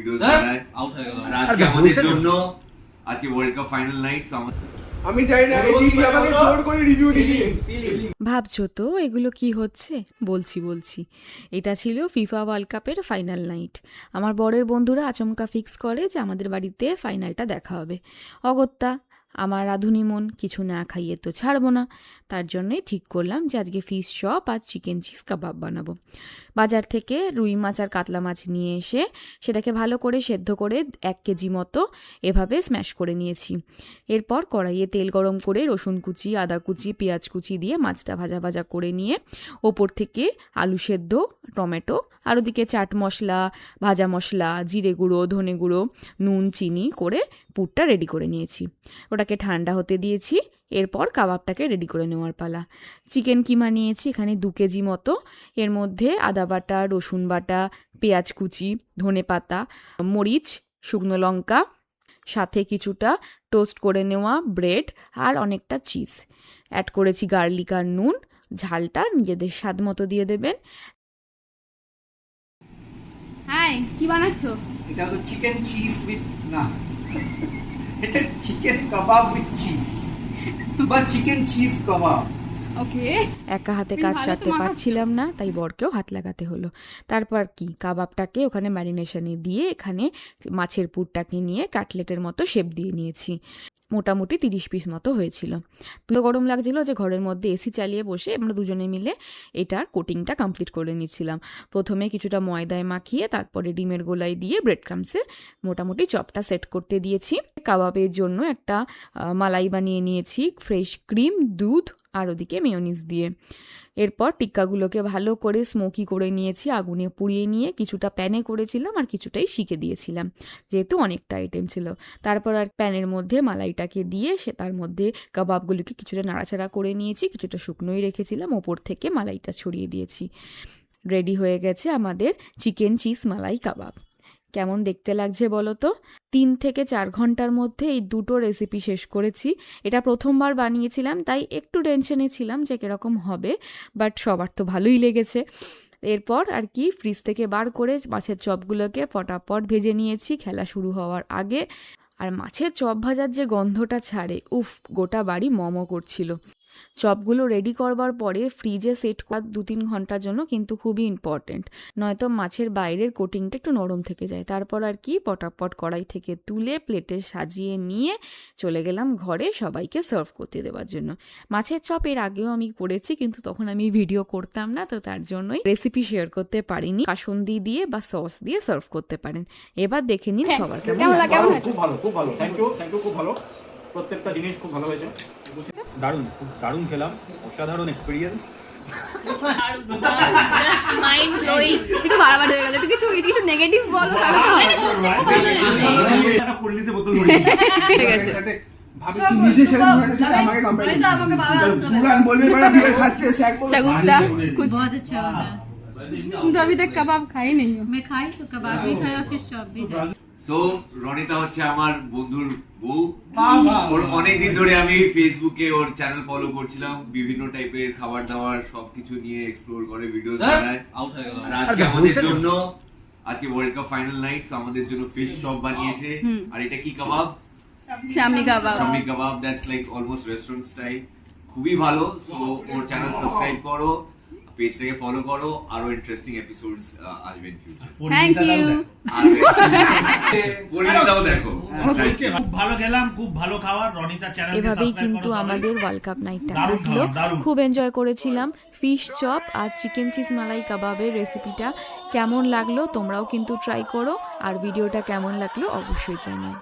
Videos বানায়। আর আজকে আমাদের জন্য আজকে ওয়ার্ল্ড কাপ ফাইনাল নাইট। আমি জানি না এই দিদি আমাকে জোর করে রিভিউ দিচ্ছে। ভাবছো তো এগুলো কি হচ্ছে? বলছি এটা ছিল ফিফা ওয়ার্ল্ড কাপের ফাইনাল নাইট। আমার বরের বন্ধুরা আচমকা ফিক্স করে যে আমাদের বাড়িতে ফাইনালটা দেখা হবে। অগত্যা আমার রাঁধুনি মন কিছু না খাইয়ে তো ছাড়বো না, তার জন্যই ঠিক করলাম যে আজকে ফিশ চপ আর চিকেন চিজ কাবাব বানাবো। বাজার থেকে রুই মাছ আর কাতলা মাছ নিয়ে এসে সেটাকে ভালো করে সেদ্ধ করে 1 কেজি মতো এভাবে স্ম্যাশ করে নিয়েছি। এরপর কড়াইয়ে তেল গরম করে রসুন কুচি, আদা কুচি, পেঁয়াজ কুচি দিয়ে মাছটা ভাজা ভাজা করে নিয়ে ওপর থেকে আলু সেদ্ধ, টমেটো আর ওদিকে চাট মশলা, ভাজা মশলা, জিরে গুঁড়ো, ধনে গুঁড়ো, নুন, চিনি করে পুরটা রেডি করে নিয়েছি। ওটাকে ঠান্ডা হতে দিয়েছি। এরপর কাবাবটাকে রেডি করে নেওয়ার পালা। চিকেন কিমা নিয়েছি এখানে 2 কেজি মতো। এর মধ্যে আদা বাটা, রসুন বাটা, পেঁয়াজ কুচি, ধনে পাতা, মরিচ, শুকনো লঙ্কা, সাথে কিছুটা টোস্ট করে নেওয়া ব্রেড আর অনেকটা চিজ অ্যাড করেছি। গার্লিক আর নুন, ঝালটা নিজেদের স্বাদ মতো দিয়ে দেবেন। হাই, কি বানাচ্ছো? এটা তো চিকেন চিজ উইথ না, এটা চিকেন কাবাব উইথ চিজ বা চিকেন চিজ কাবাব। ওকে, একা হাতে কাজ সারতে পারছিলাম না, তাই বরকেও হাত লাগাতে হলো। তারপর কি কাবাবটাকে ওখানে ম্যারিনেশনে দিয়ে এখানে মাছের পুরটাকে নিয়ে কাটলেটের মতো শেপ দিয়ে নিয়েছি। মোটামুটি 30 পিস মতো হয়েছিল। তো গরম লাগছিল যে ঘরের মধ্যে এসি চালিয়ে বসে আমরা দুজনে মিলে এটার কোটিংটা কমপ্লিট করে নিচ্ছিলাম। প্রথমে কিছুটা ময়দায় মাখিয়ে তারপরে ডিমের গোলায় দিয়ে ব্রেড ক্রামসে মোটামুটি চপটা সেট করতে দিয়েছি। কাবাবের জন্য একটা মালাই বানিয়ে নিয়েছি ফ্রেশ ক্রিম, দুধ আর ওদিকে মেয়োনিজ দিয়ে। এরপর টিক্কাগুলোকে ভালো করে স্মোকি করে নিয়েছি, আগুনে পুড়িয়ে নিয়ে কিছুটা প্যানে করেছিলাম আর কিছুটাই শিখে দিয়েছিলাম যেহেতু অনেকটা আইটেম ছিল। তারপর আর প্যানের মধ্যে মালাইটাকে দিয়ে সে তার মধ্যে কাবাবগুলোকে কিছুটা নাড়াচাড়া করে নিয়েছি, কিছুটা শুকনোই রেখেছিলাম, ওপর থেকে মালাইটা ছড়িয়ে দিয়েছি। রেডি হয়ে গেছে আমাদের চিকেন চিজ মালাই কাবাব। কেমন দেখতে লাগছে বলো তো? 3 থেকে 4 ঘন্টার মধ্যে এই দুটো রেসিপি শেষ করেছি। এটা প্রথমবার বানিয়েছিলাম তাই একটু টেনশনে ছিলাম যে কীরকম হবে, বাট সবার তো ভালোই লেগেছে। এরপর আর কি ফ্রিজ থেকে বার করে মাছের চপগুলোকে ফটাফট ভেজে নিয়েছি খেলা শুরু হওয়ার আগে। আর মাছের চপ ভাজার যে গন্ধটা ছাড়ে, উফ, গোটা বাড়ি মমো করছিল। চপগুলো রেডি করবার পরে ফ্রিজে সেট করা 2-3 ঘন্টার জন্য কিন্তু খুবই ইম্পর্টেন্ট, নয়তো মাছের বাইরের কোটিংটা একটু নরম থেকে যায়। তারপর আর কি পটাপট কড়াই থেকে তুলে প্লেটে সাজিয়ে নিয়ে চলে গেলাম ঘরে সবাইকে সার্ভ করতে দেওয়ার জন্য। মাছের চপ এর আগেও আমি করেছি কিন্তু তখন আমি ভিডিও করতাম না, তো তার জন্যই রেসিপি শেয়ার করতে পারিনি। কাসুন্দি দিয়ে বা সস দিয়ে সার্ভ করতে পারেন। এবার দেখে নিন সবার কেমন লাগে। খুব ভালো, খুব ভালো, থ্যাংক ইউ, খুব ভালো। প্রত্যেকটা জিনিস খুব ভালো হয়েছে। দারুণ, খুব দারুণ খেলাম, অসাধারণ এক্সপিরিয়েন্স। Just mind blowing. একটু বাড়াবাড়ি হয়ে গেল, একটু কিছু নেগেটিভ বলো তাহলে তো হয়। একটা পুলিশে বোতল ঠিক আছে, ভাবি কি নিজে সেটা করে আমাকে কম্পেয়ার পুরান বলবে বড় বিয়ার খাচ্ছে স্যাক বল सगुफ्ता कुछ बहुत अच्छा बना। तुम तो अभी तक कबाब खाए नहीं हो। मैं खाई तो कबाब भी खाया, फिश चॉप भी खाया। সো রনিতা হচ্ছে আমার বন্ধুর বউ। ওর অনেকদিন ধরে আমি ফেসবুকে ওর চ্যানেল ফলো করছিলাম, বিভিন্ন টাইপের খাবার দাবার সবকিছু নিয়ে এক্সপ্লোর করে ভিডিওস বানায়। আর আজকে আমাদের জন্য আজকে world cup final night, so আমাদের জন্য ফিশ চপ বানিয়েছে। আর এটা কি কাবাব? शामी कबाब। শামি কাবাব, that's like almost restaurant style. খুবই ভালো। সো ওর চ্যানেল সাবস্ক্রাইব করো, পেজটাকে ফলো করো, আরো ইন্টারেস্টিং এপিসোডস আসবে ইন ফিউচার। Thank you. পরিণীতাও দেখো। খুব ভালো খেলাম, খুব ভালো খাবার। রনিতা চ্যানেল এভাবেই কিন্তু আমাদের ওয়ার্ল্ড কাপ নাইটটা কাটলো। খুব এনজয় করেছিলাম। ফিশ চপ আর চিকেন চিজ মালাই কাবাবের রেসিপিটা কেমন লাগলো তোমরাও কিন্তু ট্রাই করো, আর ভিডিওটা কেমন লাগলো অবশ্যই জানাও।